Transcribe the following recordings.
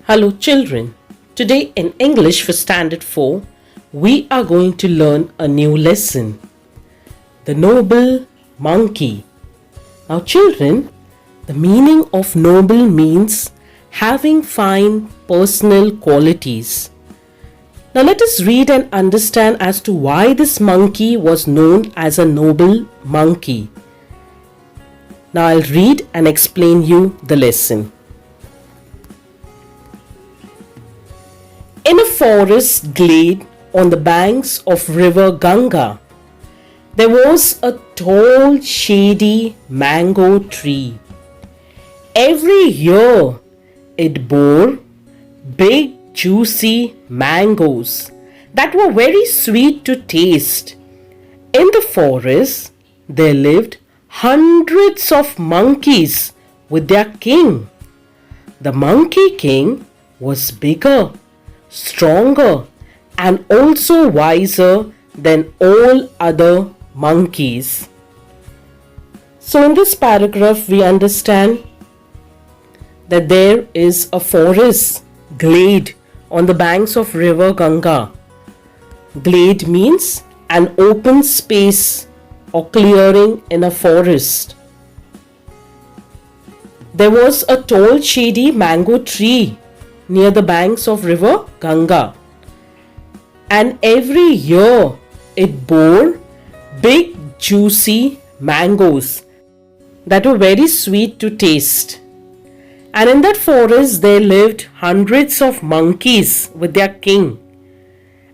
Hello children. Today in English for Standard 4, we are going to learn a new lesson. The noble monkey. Now children, the meaning of noble means having fine personal qualities. Now let us read and understand as to why this monkey was known as a noble monkey. Now I'll read and explain you the lesson. In a forest glade on the banks of river Ganga, there was a tall, shady mango tree. Every year it bore big, juicy mangoes that were very sweet to taste. In the forest, there lived hundreds of monkeys with their king. The monkey king was bigger, stronger, and also wiser than all other monkeys. So in this paragraph we understand that there is a forest glade on the banks of river Ganga. Glade means an open space or clearing in a forest. There was a tall shady mango tree near the banks of river Ganga, and every year it bore big juicy mangoes that were very sweet to taste. And in that forest there lived hundreds of monkeys with their king,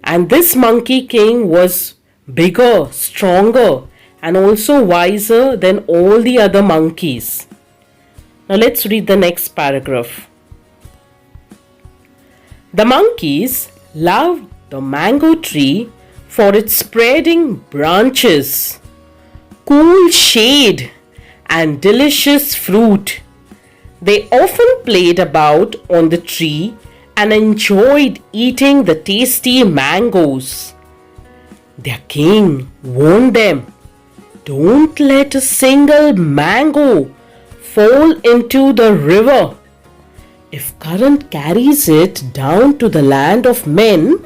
and this monkey king was bigger, stronger, and also wiser than all the other monkeys. Now let's read the next paragraph. The monkeys loved the mango tree for its spreading branches, cool shade, and delicious fruit. They often played about on the tree and enjoyed eating the tasty mangoes. Their king warned them, "Don't let a single mango fall into the river. If current carries it down to the land of men,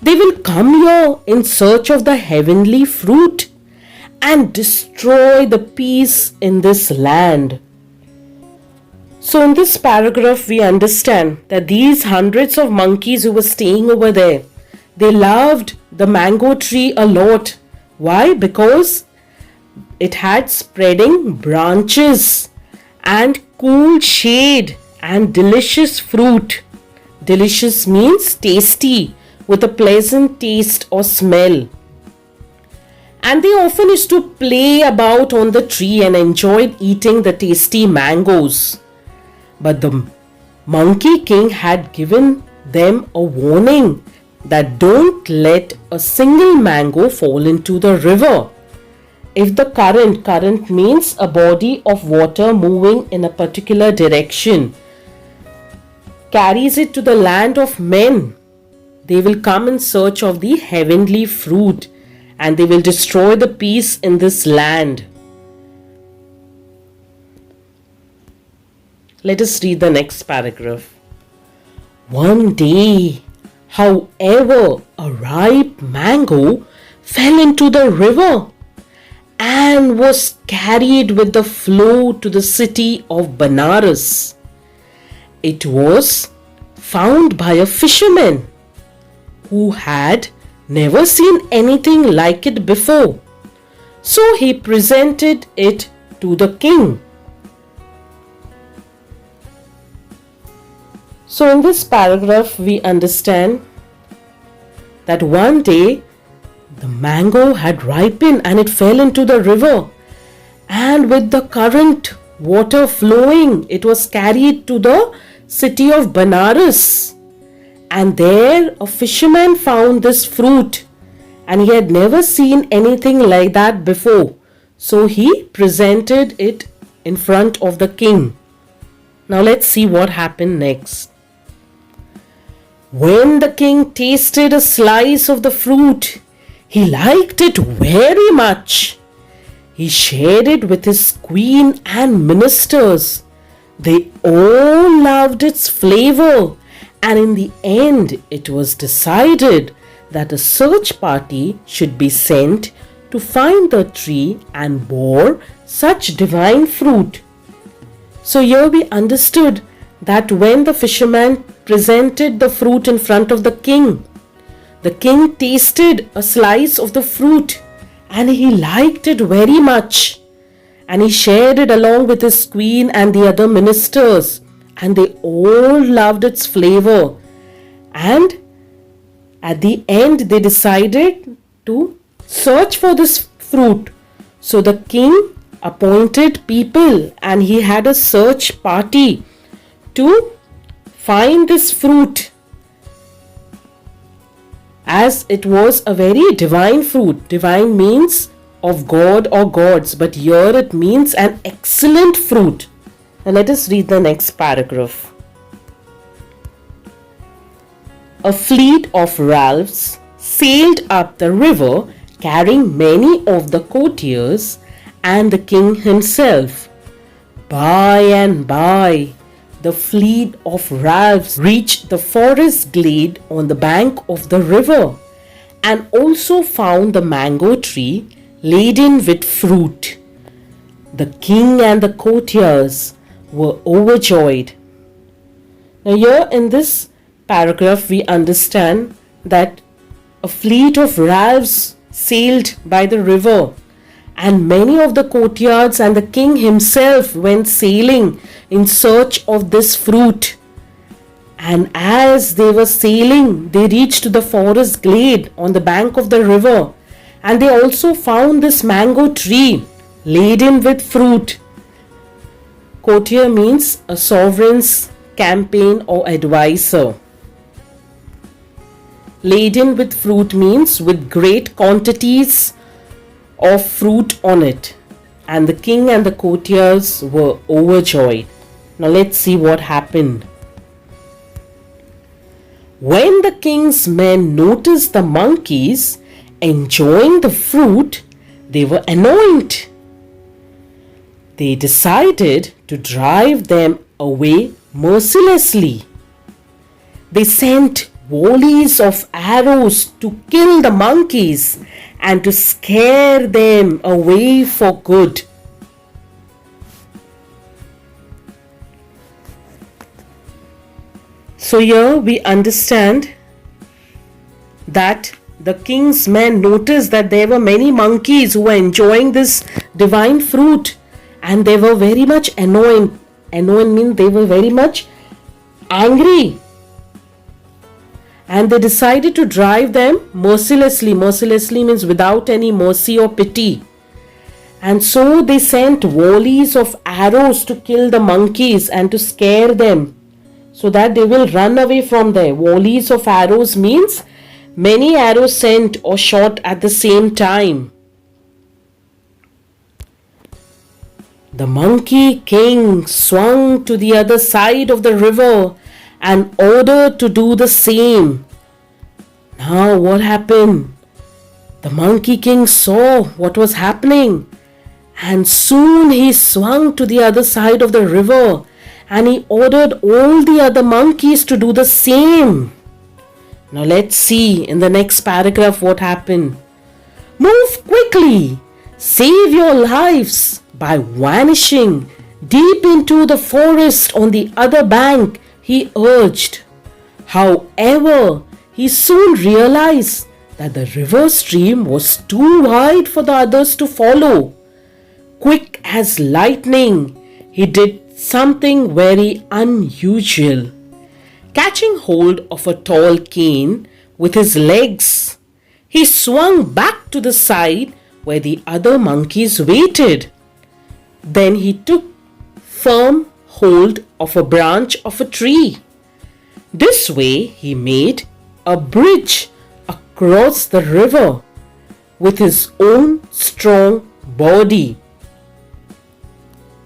they will come here in search of the heavenly fruit and destroy the peace in this land." So in this paragraph we understand that these hundreds of monkeys who were staying over there, they loved the mango tree a lot. Why? Because it had spreading branches and cool shade and delicious fruit. Delicious means tasty, with a pleasant taste or smell. And they often used to play about on the tree and enjoyed eating the tasty mangoes. But the monkey king had given them a warning that don't let a single mango fall into the river. If the current means a body of water moving in a particular direction, carries it to the land of men, they will come in search of the heavenly fruit and they will destroy the peace in this land. Let us read the next paragraph. One day, however, a ripe mango fell into the river and was carried with the flow to the city of Benares. It was found by a fisherman who had never seen anything like it before. So he presented it to the king. So in this paragraph we understand that one day the mango had ripened and it fell into the river, and with the current water flowing it was carried to the city of Benares. And there a fisherman found this fruit and he had never seen anything like that before. So he presented it in front of the king. Now let's see what happened next. When the king tasted a slice of the fruit, he liked it very much. He shared it with his queen and ministers. They all loved its flavor And in the end, it was decided that a search party should be sent to find the tree and bore such divine fruit. So here we understood that when the fisherman presented the fruit in front of the king tasted a slice of the fruit and he liked it very much. And he shared it along with his queen and the other ministers, and they all loved its flavor. And at the end, they decided to search for this fruit. So the king appointed people and he had a search party to find this fruit, as it was a very divine fruit. Divine means of God or gods, but here it means an excellent fruit. Now let us read the next paragraph. A fleet of Ralphs sailed up the river carrying many of the courtiers and the king himself. By and by, the fleet of Ralphs reached the forest glade on the bank of the river and also found the mango tree laden with fruit. The king and the courtiers were overjoyed. Now here in this paragraph we understand that a fleet of Ralphs sailed by the river and many of the courtiers and the king himself went sailing in search of this fruit. And as they were sailing, they reached the forest glade on the bank of the river, and they also found this mango tree laden with fruit. Courtier means a sovereign's campaign or advisor. Laden with fruit means with great quantities of fruit on it. And the king and the courtiers were overjoyed. Now let's see what happened. When the king's men noticed the monkeys enjoying the fruit, they were annoyed. They decided to drive them away mercilessly. They sent volleys of arrows to kill the monkeys and to scare them away for good. So here we understand that the king's men noticed that there were many monkeys who were enjoying this divine fruit, and they were very much annoyed. Annoyed means they were very much angry. And they decided to drive them mercilessly. Mercilessly means without any mercy or pity. And so they sent volleys of arrows to kill the monkeys and to scare them, so that they will run away from there. Volleys of arrows means many arrows sent or shot at the same time. The monkey king swung to the other side of the river and ordered to do the same. Now what happened? The monkey king saw what was happening, and soon he swung to the other side of the river and he ordered all the other monkeys to do the same. Now let's see in the next paragraph what happened. Move quickly, save your lives by vanishing deep into the forest on the other bank, he urged. However, he soon realized that the river stream was too wide for the others to follow. Quick as lightning, he did something very unusual. Catching hold of a tall cane with his legs, he swung back to the side where the other monkeys waited. Then he took firm hold of a branch of a tree. This way he made a bridge across the river with his own strong body.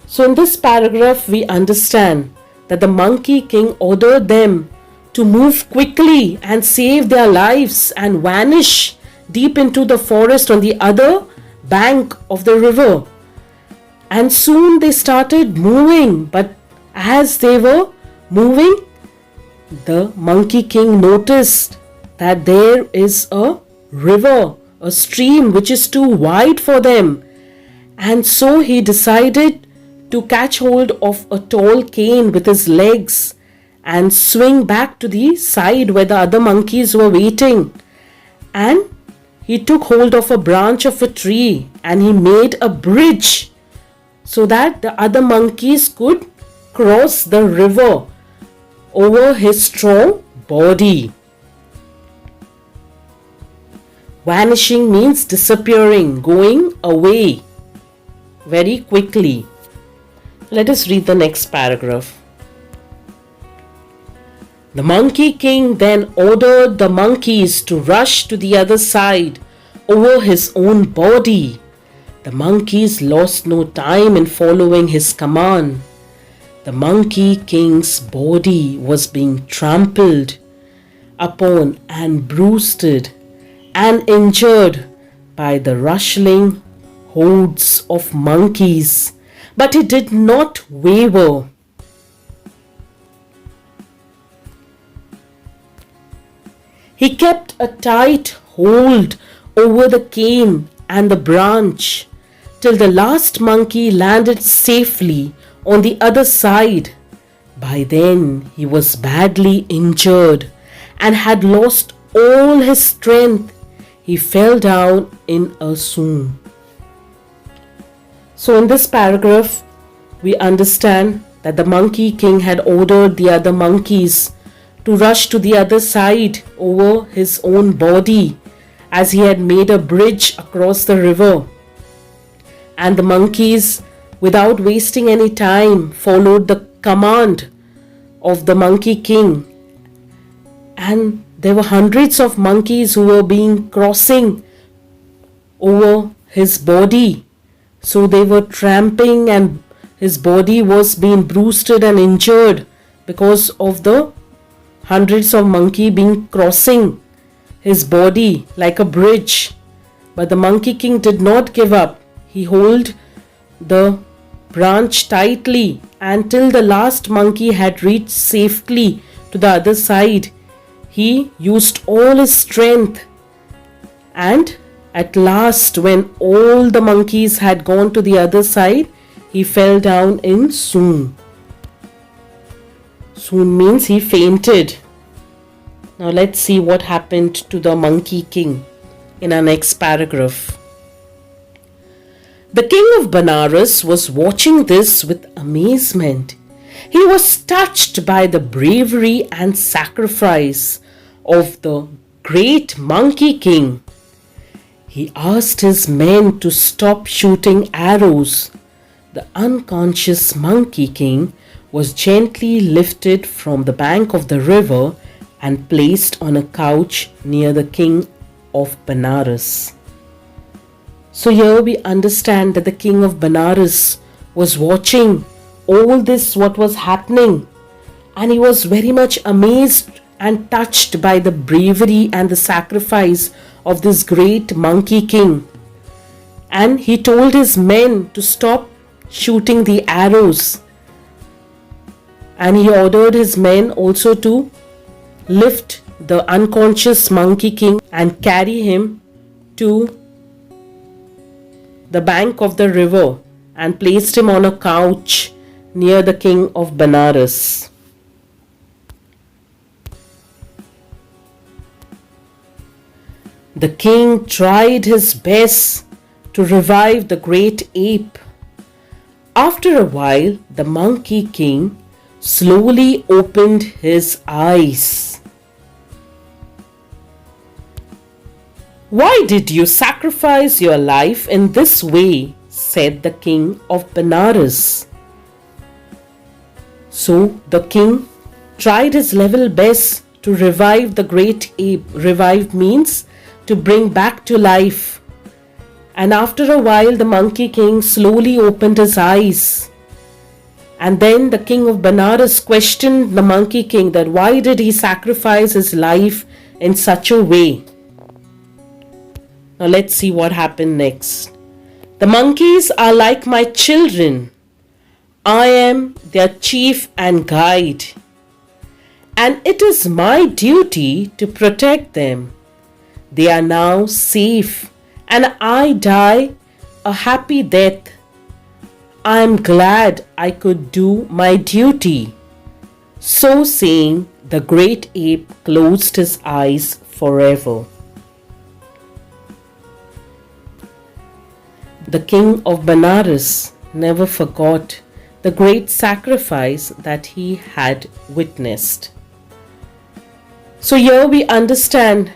So in this paragraph we understand that the monkey king ordered them to move quickly and save their lives and vanish deep into the forest on the other bank of the river. And soon they started moving, but as they were moving, the Monkey King noticed that there is a river, a stream which is too wide for them. And so he decided to catch hold of a tall cane with his legs and swing back to the side where the other monkeys were waiting. And he took hold of a branch of a tree and he made a bridge so that the other monkeys could cross the river over his strong body. Vanishing means disappearing, going away very quickly. Let us read the next paragraph. The Monkey King then ordered the monkeys to rush to the other side over his own body. The monkeys lost no time in following his command. The Monkey King's body was being trampled upon and bruised and injured by the rushing hordes of monkeys, but he did not waver. He kept a tight hold over the cane and the branch till the last monkey landed safely on the other side. By then he was badly injured and had lost all his strength. He fell down in a swoon. So in this paragraph, we understand that the Monkey King had ordered the other monkeys to rush to the other side over his own body, as he had made a bridge across the river. And the monkeys, without wasting any time, followed the command of the Monkey King. And there were hundreds of monkeys who were crossing over his body. So they were tramping and his body was being bruised and injured because of the hundreds of monkeys being crossing his body like a bridge. But the Monkey King did not give up. He held the branch tightly until the last monkey had reached safely to the other side. He used all his strength, and at last, when all the monkeys had gone to the other side, he fell down in swoon. Swoon means he fainted. Now let's see what happened to the Monkey King in our next paragraph. The king of Benares was watching this with amazement. He was touched by the bravery and sacrifice of the great Monkey King. He asked his men to stop shooting arrows. The unconscious Monkey King was gently lifted from the bank of the river and placed on a couch near the king of Benares. So here we understand that the king of Benares was watching all this what was happening, and he was very much amazed and touched by the bravery and the sacrifice of this great Monkey King. And he told his men to stop shooting the arrows. And he ordered his men also to lift the unconscious Monkey King and carry him to the bank of the river and placed him on a couch near the king of Benares. The king tried his best to revive the great ape. After a while, the Monkey King slowly opened his eyes. "Why did you sacrifice your life in this way?" said the king of Benares. So the king tried his level best to revive the great ape. Revive means to bring back to life. And after a while, the Monkey King slowly opened his eyes. And then the king of Benares questioned the Monkey King that why did he sacrifice his life in such a way. Now let's see what happened next. "The monkeys are like my children. I am their chief and guide. and it is my duty to protect them. They are now safe, and I die a happy death. I am glad I could do my duty. So saying, the great ape closed his eyes forever. The king of Benares never forgot the great sacrifice that he had witnessed. So here we understand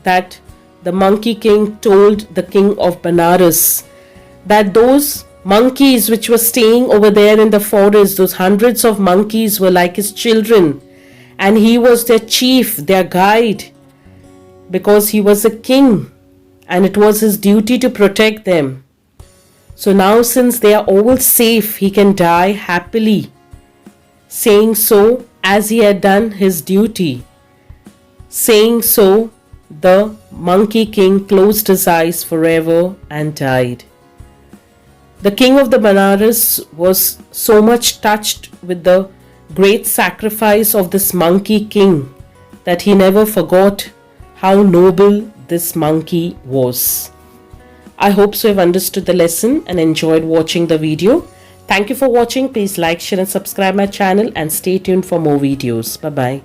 that the Monkey King told the king of Benares that those monkeys which were staying over there in the forest, those hundreds of monkeys were like his children, and he was their chief, their guide, because he was a king and it was his duty to protect them. So now, since they are all safe, he can die happily, saying so as he had done his duty. Saying so, the Monkey King closed his eyes forever and died. The king of the Benares was so much touched with the great sacrifice of this Monkey King that he never forgot how noble this monkey was. I hope so you've understood the lesson and enjoyed watching the video. Thank you for watching. Please like, share and subscribe my channel and stay tuned for more videos. Bye-bye.